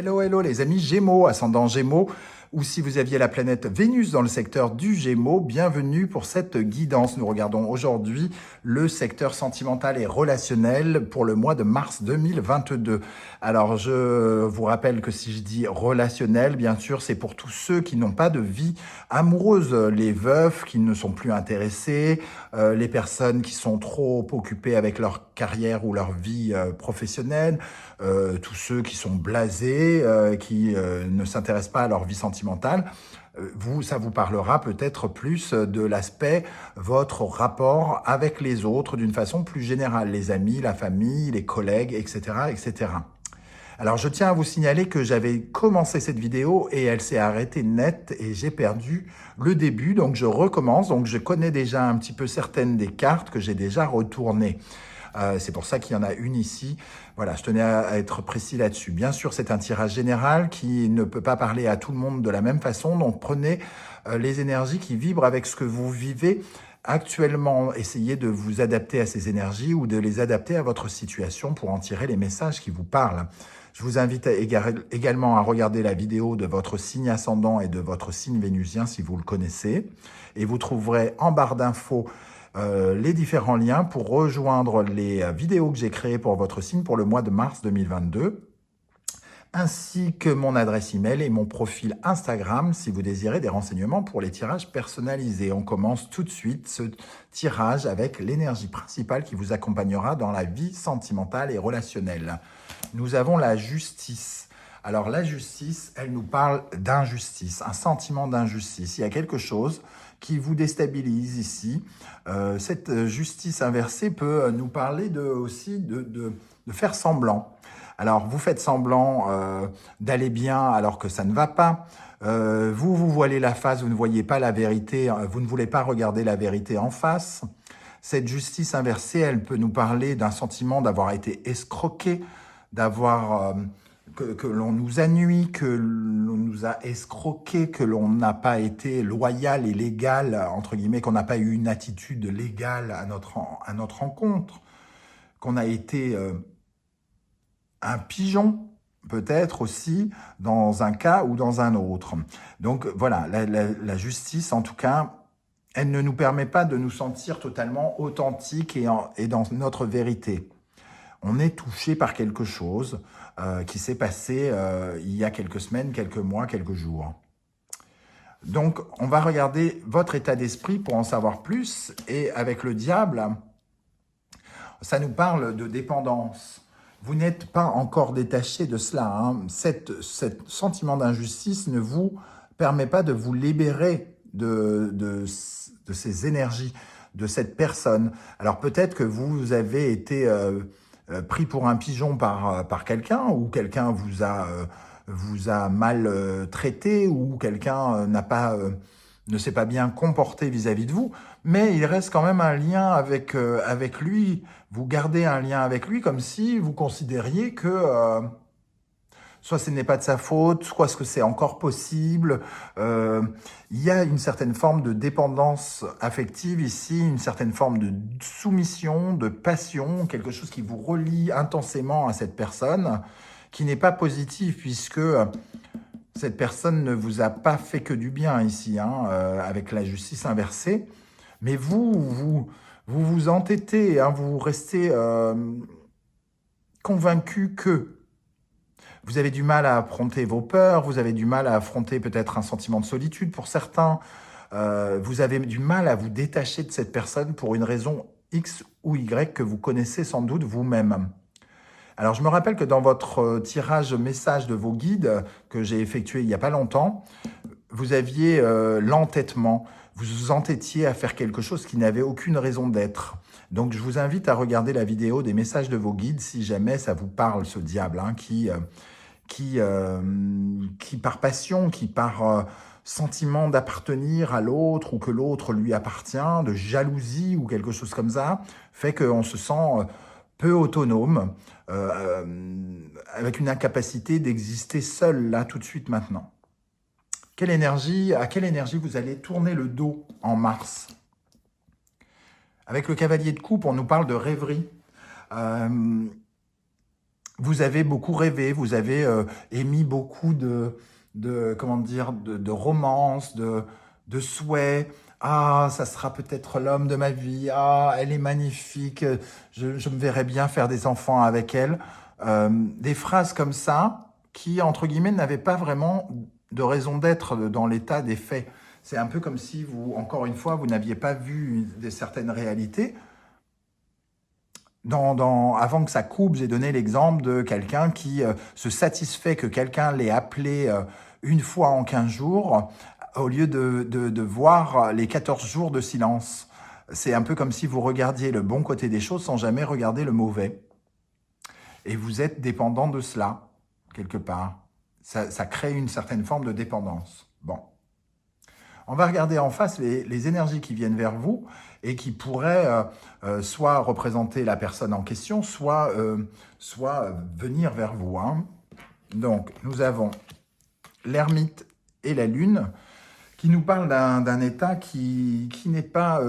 Hello, hello les amis Gémeaux, ascendant Gémeaux, ou si vous aviez la planète Vénus dans le secteur du Gémeaux, bienvenue pour cette guidance. Nous regardons aujourd'hui le secteur sentimental et relationnel pour le mois de mars 2022. Alors je vous rappelle que si je dis relationnel, bien sûr, c'est pour tous ceux qui n'ont pas de vie amoureuse, les veufs qui ne sont plus intéressés, les personnes qui sont trop occupées avec leur carrière ou leur vie professionnelle, tous ceux qui sont blasés, qui ne s'intéressent pas à leur vie sentimentale. Ça vous parlera peut-être plus de l'aspect votre rapport avec les autres d'une façon plus générale, les amis, la famille, les collègues, etc., etc. Alors, je tiens à vous signaler que j'avais commencé cette vidéo et elle s'est arrêtée net et j'ai perdu le début. Donc, je recommence. Donc, je connais déjà un petit peu certaines des cartes que j'ai déjà retournées. C'est pour ça qu'il y en a une ici. Voilà, je tenais à être précis là-dessus. Bien sûr, c'est un tirage général qui ne peut pas parler à tout le monde de la même façon. Donc, prenez les énergies qui vibrent avec ce que vous vivez actuellement. Essayez de vous adapter à ces énergies ou de les adapter à votre situation pour en tirer les messages qui vous parlent. Je vous invite également à regarder la vidéo de votre signe ascendant et de votre signe vénusien si vous le connaissez. Et vous trouverez en barre d'infos les différents liens pour rejoindre les vidéos que j'ai créées pour votre signe pour le mois de mars 2022, ainsi que mon adresse email et mon profil Instagram si vous désirez des renseignements pour les tirages personnalisés. On commence tout de suite ce tirage avec l'énergie principale qui vous accompagnera dans la vie sentimentale et relationnelle. Nous avons la justice. Alors la justice, elle nous parle d'injustice, un sentiment d'injustice. Il y a quelque chose qui vous déstabilise ici. Cette justice inversée peut nous parler aussi de faire semblant. Alors, vous faites semblant d'aller bien alors que ça ne va pas. Vous voilez la face, vous ne voyez pas la vérité, vous ne voulez pas regarder la vérité en face. Cette justice inversée, elle peut nous parler d'un sentiment d'avoir été escroqué, d'avoir... que l'on nous a nui, que l'on nous a escroqué, que l'on n'a pas été loyal et légal, entre guillemets, qu'on n'a pas eu une attitude légale à notre rencontre, qu'on a été un pigeon, peut-être aussi, dans un cas ou dans un autre. Donc voilà, la justice, en tout cas, elle ne nous permet pas de nous sentir totalement authentiques et dans notre vérité. On est touché par quelque chose qui s'est passé il y a quelques semaines, quelques mois, quelques jours. Donc, on va regarder votre état d'esprit pour en savoir plus. Et avec le diable, ça nous parle de dépendance. Vous n'êtes pas encore détaché de cela. Hein. Cet sentiment d'injustice ne vous permet pas de vous libérer de ces énergies, de cette personne. Alors peut-être que vous avez été pris pour un pigeon par quelqu'un, ou quelqu'un vous a mal traité, ou quelqu'un ne s'est pas bien comporté vis-à-vis de vous, mais il reste quand même un lien avec lui. Vous gardez un lien avec lui comme si vous considériez que soit ce n'est pas de sa faute, soit ce que c'est encore possible. Il y a une certaine forme de dépendance affective ici, une certaine forme de soumission, de passion, quelque chose qui vous relie intensément à cette personne, qui n'est pas positif puisque cette personne ne vous a pas fait que du bien ici, hein, avec la justice inversée. Mais vous entêtez, hein, vous restez convaincu que vous avez du mal à affronter vos peurs, vous avez du mal à affronter peut-être un sentiment de solitude pour certains, vous avez du mal à vous détacher de cette personne pour une raison X ou Y que vous connaissez sans doute vous-même. Alors, je me rappelle que dans votre tirage message de vos guides que j'ai effectué il n'y a pas longtemps, vous aviez l'entêtement. Vous vous entêtiez à faire quelque chose qui n'avait aucune raison d'être. Donc, je vous invite à regarder la vidéo des messages de vos guides si jamais ça vous parle, ce diable, hein, qui par passion, qui par sentiment d'appartenir à l'autre ou que l'autre lui appartient, de jalousie ou quelque chose comme ça, fait qu'on se sent peu autonome, avec une incapacité d'exister seul là, tout de suite, maintenant. À quelle énergie vous allez tourner le dos en mars? Avec le cavalier de coupe, on nous parle de rêverie. vous avez beaucoup rêvé, vous avez émis beaucoup comment dire, de romances, de souhaits. Ah, ça sera peut-être l'homme de ma vie. Ah, elle est magnifique. Je me verrais bien faire des enfants avec elle. Des phrases comme ça qui, entre guillemets, n'avaient pas vraiment de raison d'être dans l'état des faits. C'est un peu comme si vous, encore une fois, vous n'aviez pas vu certaines réalités. Avant que ça coupe, j'ai donné l'exemple de quelqu'un qui se satisfait que quelqu'un l'ait appelé une fois en 15 jours au lieu de voir les 14 jours de silence. C'est un peu comme si vous regardiez le bon côté des choses sans jamais regarder le mauvais. Et vous êtes dépendant de cela, quelque part. Ça crée une certaine forme de dépendance. Bon. On va regarder en face les énergies qui viennent vers vous et qui pourraient soit représenter la personne en question, soit venir vers vous. Hein. Donc, nous avons l'ermite et la lune qui nous parlent d'un état qui n'est pas,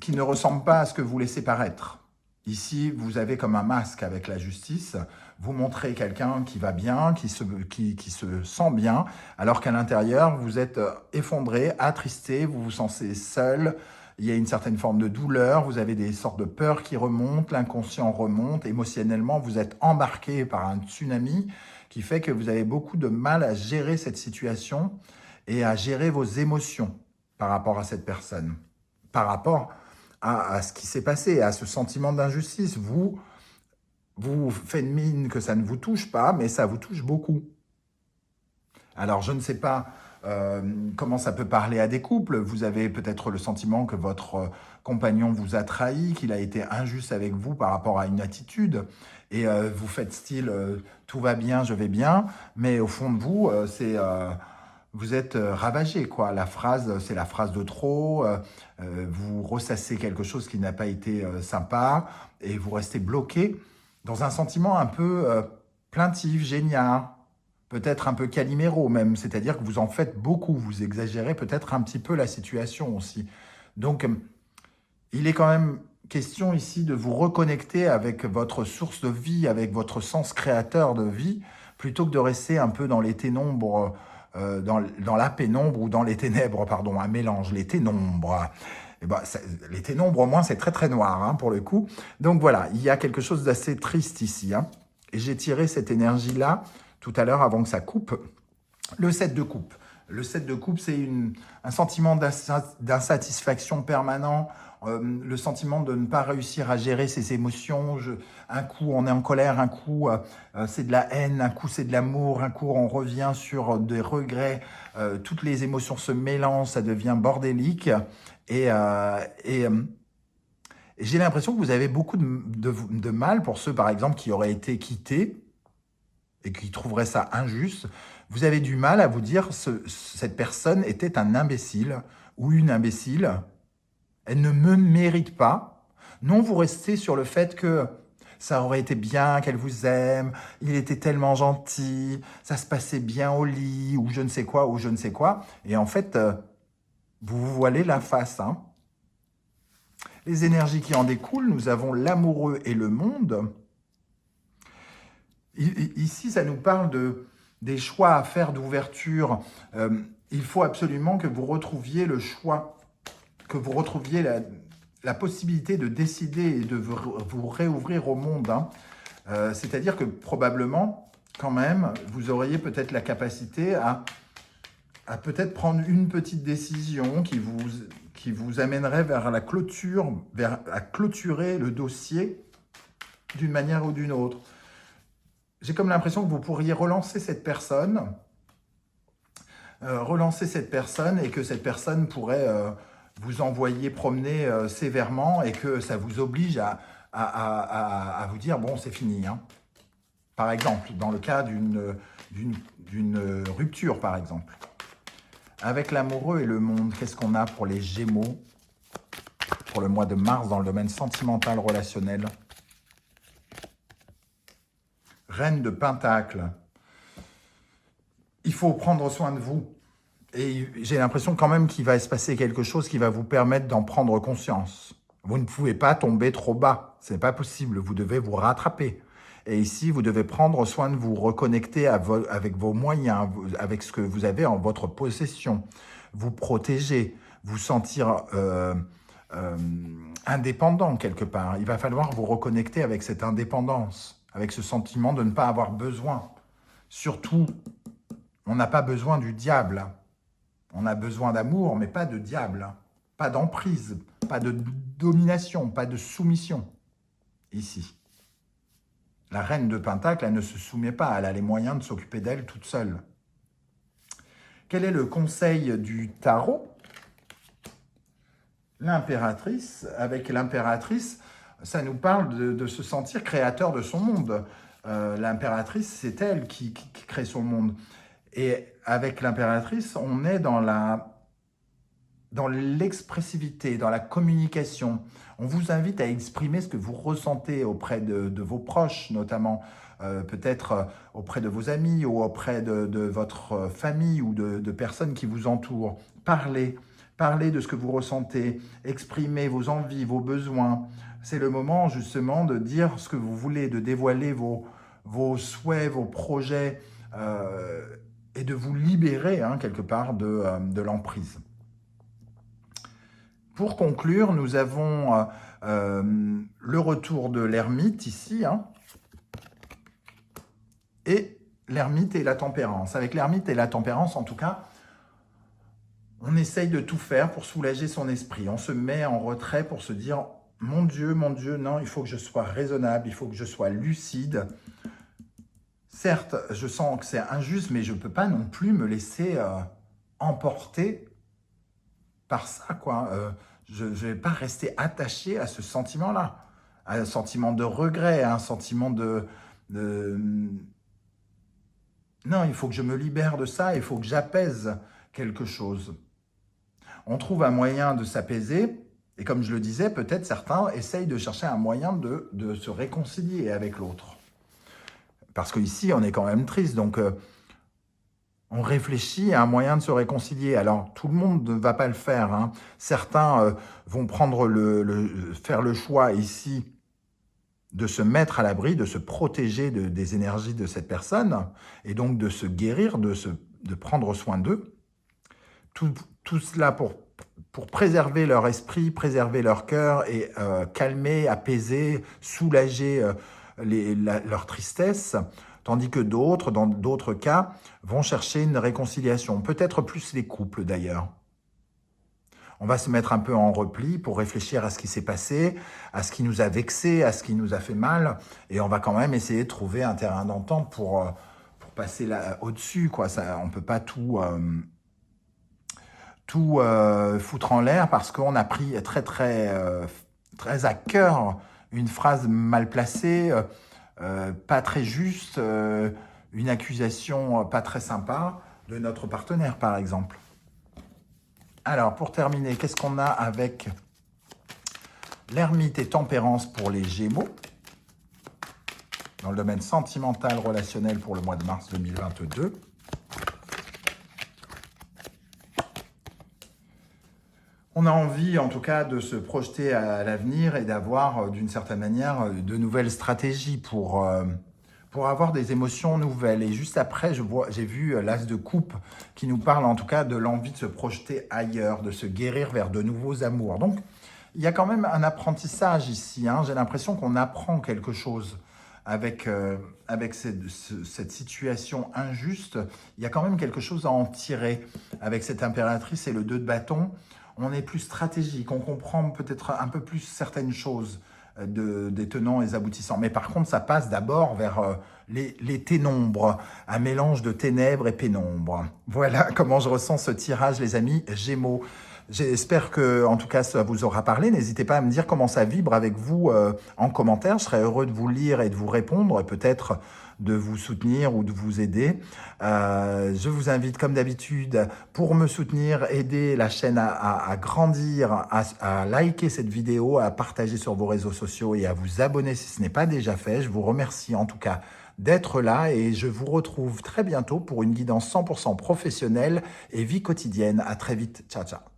qui ne ressemble pas à ce que vous laissez paraître. Ici, vous avez comme un masque avec la justice. Vous montrez quelqu'un qui va bien, qui se sent bien, alors qu'à l'intérieur, vous êtes effondré, attristé, vous vous sentez seul. Il y a une certaine forme de douleur, vous avez des sortes de peurs qui remontent, l'inconscient remonte. Émotionnellement, vous êtes embarqué par un tsunami qui fait que vous avez beaucoup de mal à gérer cette situation et à gérer vos émotions par rapport à cette personne, par rapport à ce qui s'est passé, à ce sentiment d'injustice. Vous faites mine que ça ne vous touche pas, mais ça vous touche beaucoup. Alors, je ne sais pas comment ça peut parler à des couples. Vous avez peut-être le sentiment que votre compagnon vous a trahi, qu'il a été injuste avec vous par rapport à une attitude, et vous faites style tout va bien, je vais bien, mais au fond de vous, vous êtes ravagé, quoi. La phrase, c'est la phrase de trop. Vous ressassez quelque chose qui n'a pas été sympa et vous restez bloqué dans un sentiment un peu plaintif, génial, peut-être un peu caliméro même. C'est-à-dire que vous en faites beaucoup, vous exagérez peut-être un petit peu la situation aussi. Donc, il est quand même question ici de vous reconnecter avec votre source de vie, avec votre sens créateur de vie, plutôt que de rester un peu dans les ténèbres, dans la pénombre ou dans les ténèbres, pardon, un mélange, les ténèbres. Et ben, les ténèbres, au moins, c'est très très noir hein, pour le coup. Donc voilà, il y a quelque chose d'assez triste ici. Hein. Et j'ai tiré cette énergie-là tout à l'heure avant que ça coupe. Le 7 de coupe. Le 7 de coupe, c'est un sentiment d'insatisfaction permanent, le sentiment de ne pas réussir à gérer ses émotions. Un coup, on est en colère, un coup, c'est de la haine, un coup, c'est de l'amour, un coup, on revient sur des regrets. Toutes les émotions se mélangent, ça devient bordélique. Et j'ai l'impression que vous avez beaucoup de mal pour ceux, par exemple, qui auraient été quittés et qui trouveraient ça injuste. Vous avez du mal à vous dire cette personne était un imbécile ou une imbécile. Elle ne me mérite pas. Non, vous restez sur le fait que ça aurait été bien qu'elle vous aime, il était tellement gentil, ça se passait bien au lit, ou je ne sais quoi, ou je ne sais quoi. Et en fait, vous vous voilez la face. Hein. Les énergies qui en découlent, nous avons l'amoureux et le monde. Ici, ça nous parle des choix à faire d'ouverture. Il faut absolument que vous retrouviez le choix, que vous retrouviez la possibilité de décider et de vous réouvrir au monde. Hein. C'est-à-dire que probablement, quand même, vous auriez peut-être la capacité à peut-être prendre une petite décision qui vous amènerait vers la clôture, à clôturer le dossier d'une manière ou d'une autre. J'ai comme l'impression que vous pourriez relancer cette personne et que cette personne pourrait vous envoyer promener sévèrement et que ça vous oblige à vous dire « bon, c'est fini hein. ». Par exemple, dans le cas d'une rupture, par exemple. Avec l'amoureux et le monde, qu'est-ce qu'on a pour les Gémeaux pour le mois de mars dans le domaine sentimental relationnel? Reine de Pentacle. Il faut prendre soin de vous. Et j'ai l'impression quand même qu'il va se passer quelque chose qui va vous permettre d'en prendre conscience. Vous ne pouvez pas tomber trop bas. Ce n'est pas possible. Vous devez vous rattraper. Et ici, vous devez prendre soin de vous reconnecter avec vos moyens, avec ce que vous avez en votre possession, vous protéger, vous sentir indépendant quelque part. Il va falloir vous reconnecter avec cette indépendance, avec ce sentiment de ne pas avoir besoin. Surtout, on n'a pas besoin du diable. On a besoin d'amour, mais pas de diable. Pas d'emprise, pas de domination, pas de soumission. Ici. La reine de Pentacle, elle ne se soumet pas. Elle a les moyens de s'occuper d'elle toute seule. Quel est le conseil du tarot? L'impératrice. Avec l'impératrice, ça nous parle de se sentir créateur de son monde. L'impératrice, c'est elle qui crée son monde. Et avec l'impératrice, on est dans l'expressivité, dans la communication. On vous invite à exprimer ce que vous ressentez auprès de vos proches, notamment peut-être auprès de vos amis ou auprès de votre famille ou de personnes qui vous entourent. Parlez de ce que vous ressentez, exprimez vos envies, vos besoins. C'est le moment justement de dire ce que vous voulez, de dévoiler vos souhaits, vos projets et de vous libérer quelque part de l'emprise. Pour conclure, nous avons le retour de l'ermite ici, et l'ermite et la tempérance. Avec l'ermite et la tempérance, en tout cas, on essaye de tout faire pour soulager son esprit. On se met en retrait pour se dire « Mon Dieu, non, il faut que je sois raisonnable, il faut que je sois lucide. » Certes, je sens que c'est injuste, mais je ne peux pas non plus me laisser emporter par ça, quoi. Je ne vais pas rester attaché à ce sentiment-là, à un sentiment de regret, à un sentiment de... Non, il faut que je me libère de ça, il faut que j'apaise quelque chose. On trouve un moyen de s'apaiser, et comme je le disais, peut-être certains essayent de chercher un moyen de se réconcilier avec l'autre. Parce qu'ici, on est quand même triste, donc on réfléchit à un moyen de se réconcilier. Alors, tout le monde ne va pas le faire. Certains vont prendre faire le choix ici de se mettre à l'abri, de se protéger des énergies de cette personne, et donc de se guérir, de prendre soin d'eux. Tout cela pour préserver leur esprit, préserver leur cœur et calmer, apaiser, soulager leur tristesse, tandis que d'autres, dans d'autres cas, vont chercher une réconciliation. Peut-être plus les couples d'ailleurs. On va se mettre un peu en repli pour réfléchir à ce qui s'est passé, à ce qui nous a vexés, à ce qui nous a fait mal, et on va quand même essayer de trouver un terrain d'entente pour passer au-dessus, quoi. On ne peut pas tout foutre en l'air parce qu'on a pris très à cœur une phrase mal placée, pas très juste, une accusation pas très sympa de notre partenaire, par exemple. Alors, pour terminer, qu'est-ce qu'on a avec l'ermite et tempérance pour les Gémeaux dans le domaine sentimental, relationnel pour le mois de mars 2022. On a envie, en tout cas, de se projeter à l'avenir et d'avoir, d'une certaine manière, de nouvelles stratégies pour avoir des émotions nouvelles. Et juste après, j'ai vu l'As de coupe qui nous parle, en tout cas, de l'envie de se projeter ailleurs, de se guérir vers de nouveaux amours. Donc, il y a quand même un apprentissage ici. J'ai l'impression qu'on apprend quelque chose avec cette situation injuste. Il y a quand même quelque chose à en tirer avec cette impératrice et le 2 de bâton. On est plus stratégique, on comprend peut-être un peu plus certaines choses des tenants et des aboutissants. Mais par contre, ça passe d'abord vers les ténèbres, un mélange de ténèbres et pénombre. Voilà comment je ressens ce tirage, les amis Gémeaux. J'espère que, en tout cas, ça vous aura parlé. N'hésitez pas à me dire comment ça vibre avec vous en commentaire. Je serais heureux de vous lire et de vous répondre, et peut-être de vous soutenir ou de vous aider. Je vous invite, comme d'habitude, pour me soutenir, aider la chaîne à grandir, à liker cette vidéo, à partager sur vos réseaux sociaux et à vous abonner si ce n'est pas déjà fait. Je vous remercie en tout cas d'être là et je vous retrouve très bientôt pour une guidance 100% professionnelle et vie quotidienne. À très vite. Ciao, ciao.